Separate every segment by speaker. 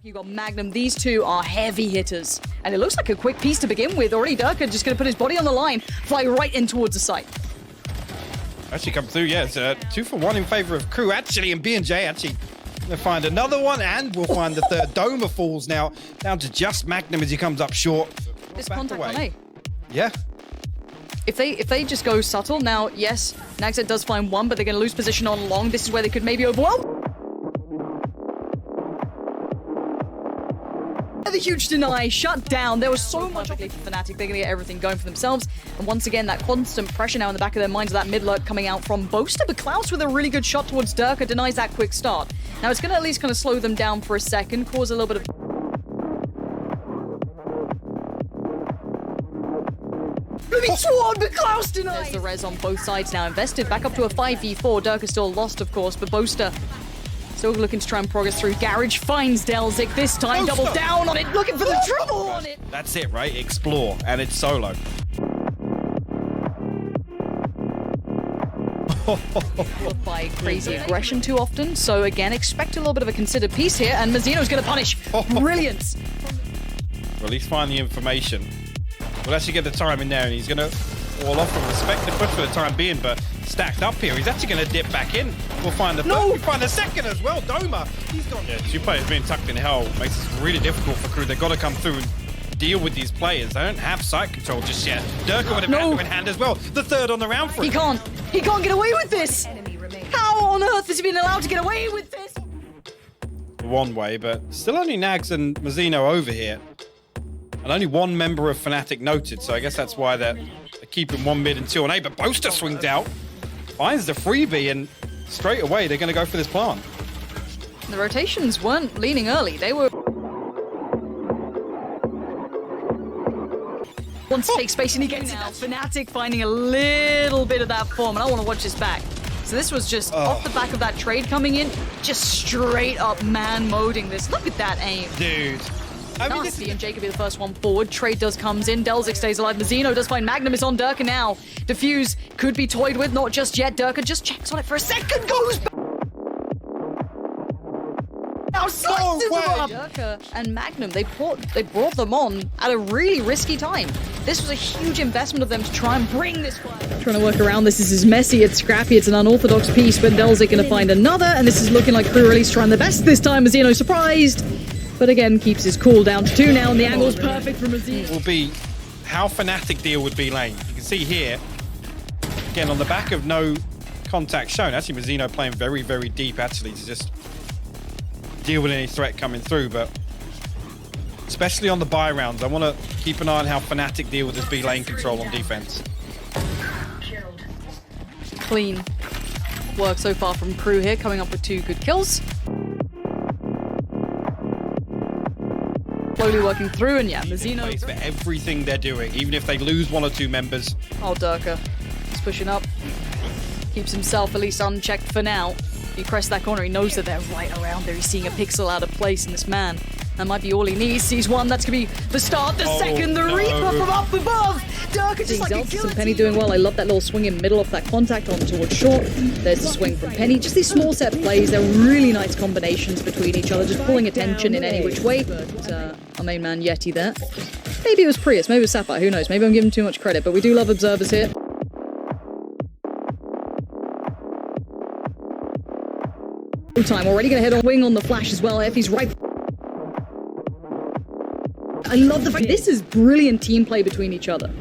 Speaker 1: You got Magnum. These two are heavy hitters. And it looks like a quick piece to begin with. Already Durka just going to put his body on the line, fly right in towards the site.
Speaker 2: Actually come through, yeah. It's 2 for 1 in favor of KRÜ, actually, and B&J actually gonna find another one, and we'll find the third. Doma falls now down to just Magnum as he comes up short.
Speaker 1: This contact on A.
Speaker 2: Yeah.
Speaker 1: If they just go subtle, now, yes, Nagset does find one, but they're going to lose position on long. This is where they could maybe overwhelm. The huge deny, shut down. There was so much for Fnatic. They're going to get everything going for themselves. And once again, that constant pressure now in the back of their minds, that mid lurk coming out from Boaster. But Klaus with a really good shot towards Durka denies that quick start. Now it's going to at least kind of slow them down for a second, cause a little bit of... Sworn, but Klaus denies! There's the res on both sides now. Invested back up to a 5v4. Durka still lost, of course, but Boaster still looking to try and progress through. Garage finds Delzik this time, double down on it, looking for the trouble on it.
Speaker 2: That's it, right? Explore, and it's solo.
Speaker 1: By crazy aggression too often, so again, expect a little bit of a considered piece here, and Mazzino's going to punish. Brilliance.
Speaker 2: Well, at least find the information. We'll actually get the time in there, and he's going to fall off and respect the push for the time being, but stacked up here. He's actually going to dip back in. We'll find the third. We'll find the second as well. Doma, he's gone. Yeah, 2 players being tucked in hell makes it really difficult for KRÜ. They've got to come through and deal with these players. They don't have site control just yet. Durka with a Magnum in hand as well. The third on the round for him.
Speaker 1: He can't get away with this. How on earth has he been allowed to get away with this?
Speaker 2: One way, but still only Nags and Mazzino over here. And only one member of Fnatic noted, so I guess that's why they're keeping 1 mid and 2 on A. But Boaster swings out, finds the freebie, and straight away they're going to go for this plant.
Speaker 1: The rotations weren't leaning early. They were... Wants to take space, and he gets out. Fnatic finding a little bit of that form, and I want to watch this back. So this was just off the back of that trade coming in, just straight up man-moding this. Look at that aim.
Speaker 2: Dude. I mean,
Speaker 1: Nasty, and Jake will be the first one forward. Trade does comes in. Delzik stays alive. Mazzino does find Magnum is on Durka now. Diffuse could be toyed with, not just yet. Durka just checks on it for a second, goes back. Now slices them up. Durka and Magnum, they brought them on at a really risky time. This was a huge investment of them to try and bring this fight. Trying to work around this. This is messy, it's scrappy, it's an unorthodox piece, but Delzik going to find another, and this is looking like KRÜ really trying their best this time. Mazzino surprised. But again, keeps his cool down to 2 now, and the angle's perfect for Mazzino.
Speaker 2: Will be how Fnatic deal with B lane. You can see here, again, on the back of no contact shown. Actually, Mazzino playing very, very deep, actually, to just deal with any threat coming through. But especially on the buy rounds, I want to keep an eye on how Fnatic deal with this B lane control on defense.
Speaker 1: Clean work so far from KRÜ here, coming up with 2 good kills. Slowly working through, and yeah, Mazzino
Speaker 2: for everything they're doing, even if they lose 1 or 2 members.
Speaker 1: Oh, Durka, he's pushing up, keeps himself at least unchecked for now. He crests that corner, he knows that they're right around there. He's seeing a pixel out of place in this man. That might be all he needs. Sees one, that's gonna be the start, the second, the Reaper from up above. Durka just like a guillotine. And Penny doing well. I love that little swing in middle off that contact on towards short. There's the swing from Penny. Just these small set plays. They're really nice combinations between each other, just pulling attention in any which way. But our main man Yeti there. Maybe it was Prius, maybe it was Sapphire, who knows? Maybe I'm giving too much credit, but we do love observers here. Time already gonna hit on wing on the flash as well. If he's right. I love the fact this is brilliant team play between each other.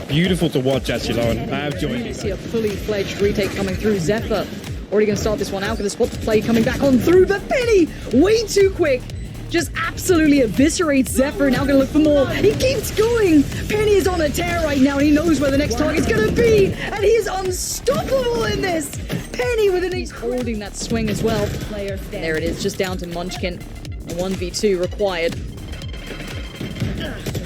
Speaker 2: Beautiful to watch, actually, Lauren. I have joined you.
Speaker 1: See a fully fledged retake coming through. Zephyr already going to start this one out with a spot to play coming back on through, but Penny way too quick. Just absolutely eviscerates Zephyr. Now going to look for more. He keeps going. Penny is on a tear right now, and he knows where the next target's going to be, and he is unstoppable in this. Penny with an ace holding that swing as well. There it is, just down to Munchkin. A 1v2 required.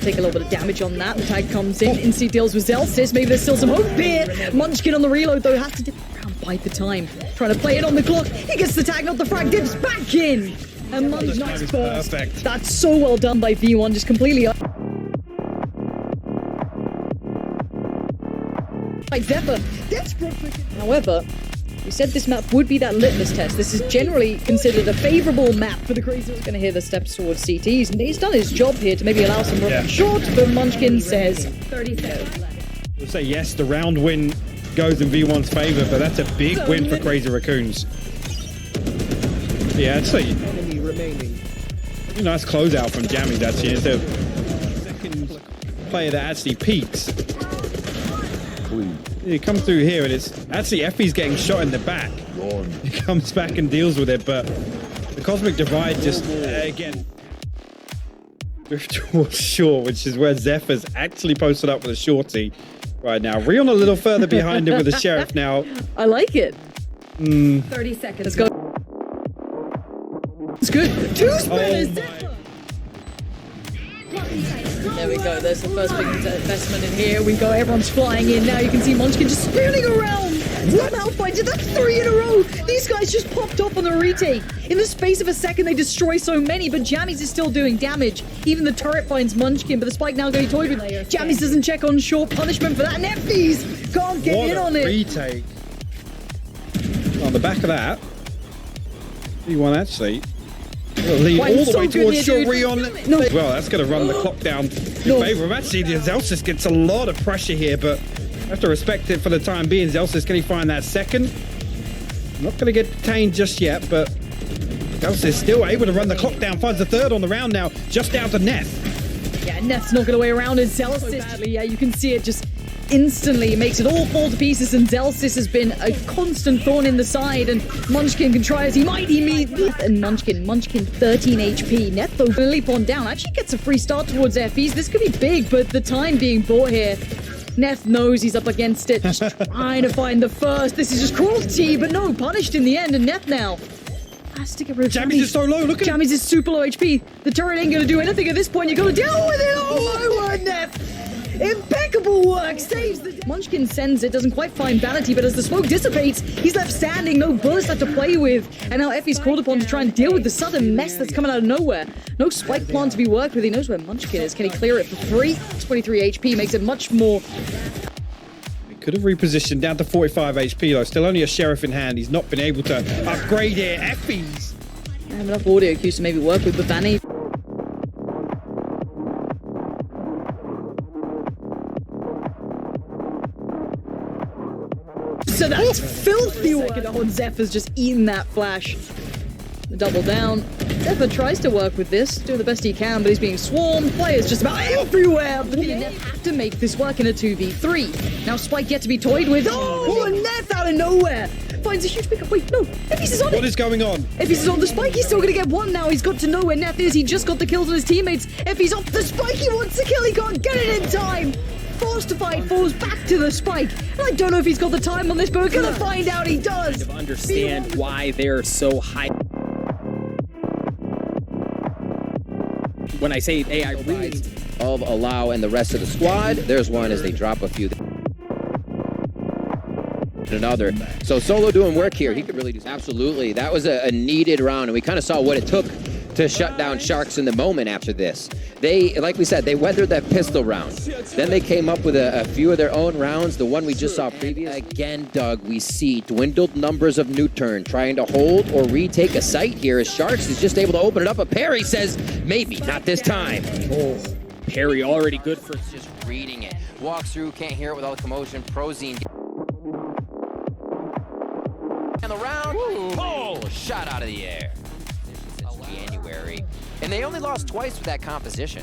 Speaker 1: Take a little bit of damage on that. The tag comes in. Incy deals with Zelsis. Maybe there's still some hope here. Munchkin on the reload, though, has to dip around, bite the time. Trying to play it on the clock. He gets the tag, not the frag. Dips back in. And Munchkin, nice burst. Perfect. That's so well done by V1. Just completely up. Like Zephyr. Desperate. However, We said this map would be that litmus test. This is generally considered a favorable map for the Crazy. He's going to hear the steps towards CT. He's done his job here to maybe allow some run short, but Munchkin says 30 seconds.
Speaker 2: We'll say yes, the round win goes in V1's favor, but that's a big win for Crazy Raccoons. Yeah, actually, a nice closeout from Jammies actually. It's a second player that actually peaks. He comes through here and it's actually Effie's getting shot in the back. He comes back and deals with it, but the Cosmic Divide just again drift towards short, which is where Zephyr's actually posted up with a shorty right now. Rion a little further behind him with the Sheriff now.
Speaker 1: I like it.
Speaker 3: 30 seconds.
Speaker 1: Let's go. It's good. Two spinners. There we go. There's the first big investment in here. We go. Everyone's flying in now. You can see Munchkin just spinning around. One Alpine. That's 3 in a row. These guys just popped off on the retake. In the space of a second, they destroy so many, but Jammies is still doing damage. Even the turret finds Munchkin, but the spike now going toyed with. Jammies doesn't check on short. Punishment for that. And Effie's can't get in on it.
Speaker 2: Retake. On the back of that, V1 actually. Lead all the way towards short. Rion.
Speaker 1: No.
Speaker 2: Well, that's going to run the clock down in favor of actually. Zelsis gets a lot of pressure here, but I have to respect it for the time being. Zelsis, can he find that second? Not going to get detained just yet, but Zelsis still able to run the clock down. Finds the third on the round now, just down to Neth.
Speaker 1: Yeah, Neth's not going to way around it. Zelsis, yeah, you can see it just instantly makes it all fall to pieces, and Zelsis has been a constant thorn in the side, and Munchkin can try as he might. He meet and Munchkin 13 HP. Neth though gonna leap on down, actually gets a free start towards Effie's. This could be big, but the time being bought here. Neth knows he's up against it, just trying to find the first. This is just cruelty, but no, punished in the end, and Neth now has to get rid of
Speaker 2: Jammies is so low, look at
Speaker 1: Jammies is super low HP. The turret ain't gonna do anything at this point. You gotta deal with it. Oh my word, Neth! Impeccable work, saves the... Munchkin sends it, doesn't quite find Vanity, but as the smoke dissipates, he's left standing, no bullets left to play with. And now Effie's called upon to try and deal with the sudden mess that's coming out of nowhere. No spike plant to be worked with, he knows where Munchkin is. Can he clear it for free? 23 HP makes it much more...
Speaker 2: He could have repositioned down to 45 HP though, still only a Sheriff in hand. He's not been able to upgrade it. Effie's...
Speaker 1: I have enough audio cues to maybe work with, but Vanny... So that's filthy work. Oh, Zephyr's just eaten that flash. The double down. Zephyr tries to work with this, doing the best he can, but he's being swarmed. Players just about everywhere. But they have to make this work in a 2v3. Now Spike yet to be toyed with. Oh, and Neth out of nowhere. Finds a huge pickup. Wait, no. Effie's is on it.
Speaker 2: What is going on?
Speaker 1: Effie's is on the Spike. He's still going to get one now. He's got to know where Neth is. He just got the kills on his teammates. Effie's off the Spike. He wants to kill. He can't get it in time. Forced to fight, falls back to the Spike. And I don't know if he's got the time on this, but we're going to find out he does.
Speaker 4: Understand why they're so high. When I say AI reads
Speaker 5: of Allow and the rest of the squad, there's one as they drop a few. Another. So Solo doing work here. He could really do. Absolutely. That was a needed round, and we kind of saw what it took to shut down Sharks in the moment after this. They, like we said, they weathered that pistol round. Then they came up with a few of their own rounds, the one we just saw previous. Again, Doug, we see dwindled numbers of NUTURN trying to hold or retake a site here as Sharks is just able to open it up. But Perry says, maybe, not this time.
Speaker 4: Oh, Perry already good for
Speaker 5: Just reading it. Walks through, can't hear it with all the commotion. Prozine. And the round, pull, shot out of the air. January, and they only lost twice with that composition,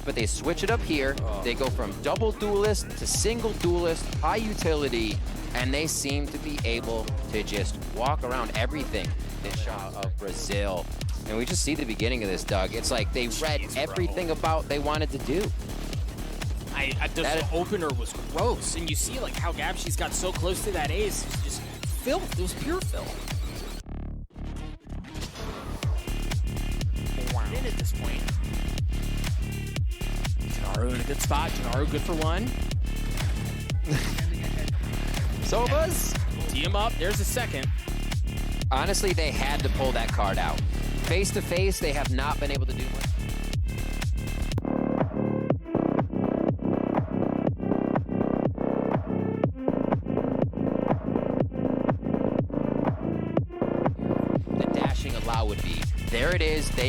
Speaker 5: but they switch it up here. They go from double duelist to single duelist, high utility, and they seem to be able to just walk around everything. This shot of Brazil, and we just see the beginning of this, Doug. It's like they read everything about they wanted to do.
Speaker 4: The opener was gross, and you see like how Gabshi's got so close to that ace. It was just filth. It was pure filth. In at this point. Janaru in a good spot. Janaru good for one.
Speaker 5: Sobas?
Speaker 4: Tee him up. There's a second.
Speaker 5: Honestly, they had to pull that card out. Face to face, they have not been able to do much.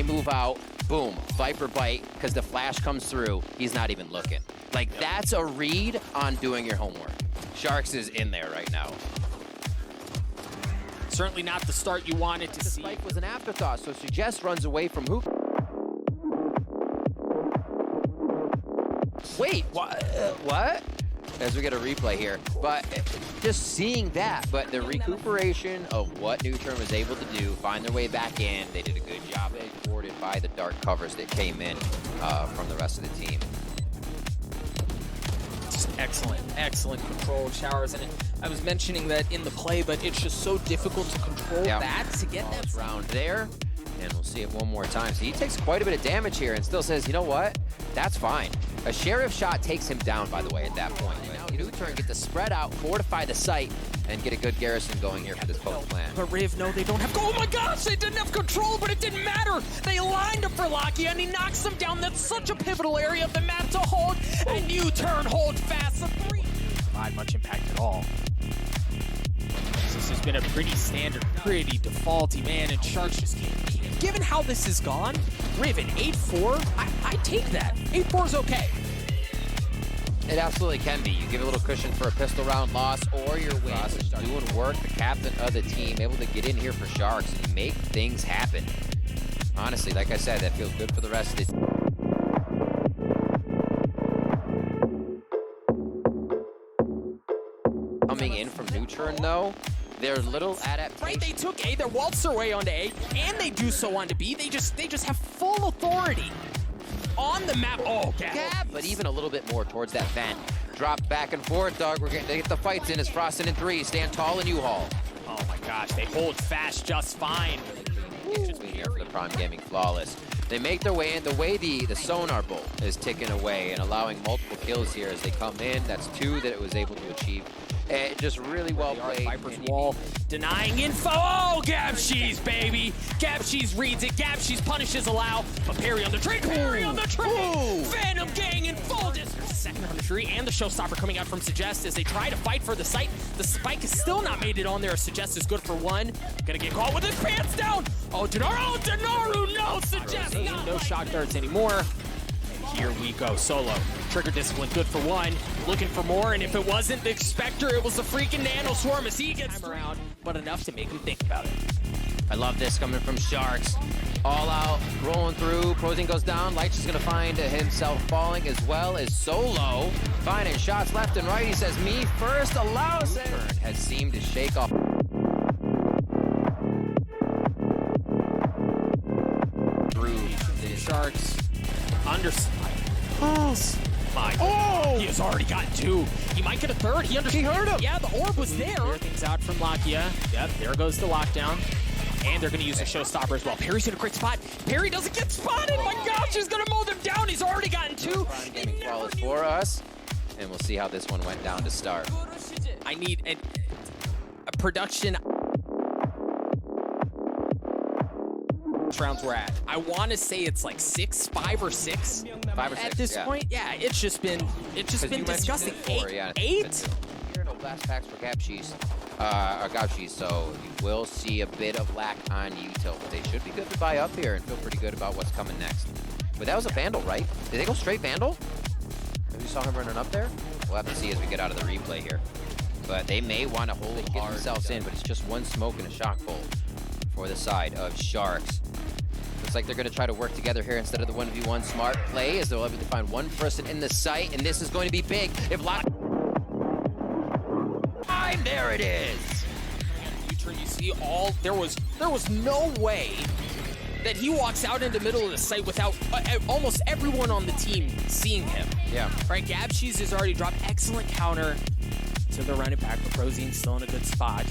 Speaker 5: They move out, boom, Viper bite, because the flash comes through, he's not even looking. Like, that's a read on doing your homework. Sharks is in there right now.
Speaker 4: Certainly not the start you wanted to
Speaker 5: The
Speaker 4: see.
Speaker 5: spike was an afterthought, so Suggest runs away from Hoop. Wait, what? As we get a replay here, but just seeing that, but the recuperation of what NUTURN was able to do, find their way back in, they did a good job, thwarted by the dark covers that came in from the rest of the team.
Speaker 4: Just excellent control of Showers. And I was mentioning that in the play, but it's just so difficult to control that, to get that
Speaker 5: round there. And we'll see it one more time. So he takes quite a bit of damage here and still says, you know what? That's fine. A Sheriff shot takes him down, by the way, at that point. But NUTURN get the spread out, fortify the site, and get a good garrison going here for this post plan.
Speaker 4: But Riv, no, they don't have. Oh my gosh, they didn't have control, but it didn't matter. They lined up for Lakia, and he knocks them down. That's such a pivotal area of the map to hold, and NUTURN hold fast. The three. Not much impact at all. This has been a pretty standard, pretty defaulty, man, and Sharks just can't. Given how this has gone, Riven 8-4, I take that. 8-4 is okay.
Speaker 5: It absolutely can be. You give a little cushion for a pistol round loss or your win. Doing work, the captain of the team, able to get in here for Sharks and make things happen. Honestly, like I said, that feels good for the rest of the team. Coming in from NUTURN, though, their little adaptation.
Speaker 4: Right, they took A, they waltzed their way onto A, and they do so onto B. They just have full authority on the map. Oh,
Speaker 5: Gab, but even a little bit more towards that vent. Drop back and forth, dog. We're getting to get the fights in as Frosted in 3. Stand tall in U-Haul.
Speaker 4: Oh my gosh, they hold fast just fine.
Speaker 5: Here for the Prime Gaming Flawless. They make their way in. The way the sonar bolt is ticking away and allowing multiple kills here as they come in. That's 2 that it was able to achieve. Just really well played.
Speaker 4: Viper's wall denying info. Oh, Gabshees, baby. Gabshees reads it. Gabshees punishes allow. But Perry on the tree. Perry on the tree. Phantom Gang in full distance. Second on the tree, and the showstopper coming out from Suggest as they try to fight for the site. The spike has still not made it on there. Suggest is good for 1. Gonna get caught with his pants down. Oh, Denaru. Oh, Denaru. No, Suggest. No shot darts anymore. Here we go, solo. Trigger discipline, good for 1. Looking for more, and if it wasn't the Spectre, it was the freaking Nano Swarm as he gets around, but enough to make him think about it.
Speaker 5: I love this coming from Sharks. All out, rolling through. Prozine goes down. Lights is going to find himself falling as well as Solo. Finding shots left and right. He says, me first, allows it. Has seemed to shake off. Through the
Speaker 4: Sharks. My God. He has already gotten 2. He might get a 3rd. He heard him. Yeah, the orb was there. Clear things out from Lakia. Yep, there goes the lockdown. And they're going to use a showstopper as well. Perry's in a great spot. Perry doesn't get spotted. My gosh, he's going to mow them down. He's already gotten 2.
Speaker 5: Gaming flawless for us. And we'll see how this one went down to start.
Speaker 4: I need a production. Rounds we're at. I want to say it's like 5 or 6.
Speaker 5: 5 or 6
Speaker 4: at this point. Yeah, it's just been disgusting. 8.
Speaker 5: Here, no blast packs for Gabshees, so you will see a bit of lack on util, but they should be good to buy up here and feel pretty good about what's coming next. But that was a Vandal, right? Did they go straight Vandal? Maybe we saw him running up there? We'll have to see as we get out of the replay here. But they may want to hold get themselves in, but it's just 1 smoke and a shock bolt for the side of Sharks. Looks like they're going to try to work together here instead of the 1v1 smart play, as they'll able to find 1 person in the site, and this is going to be big. If there it is.
Speaker 4: You see there was no way that he walks out in the middle of the site without almost everyone on the team seeing him.
Speaker 5: Yeah.
Speaker 4: Right, Gabshees has already dropped excellent counter to the run it back, but Prozine's still in a good spot.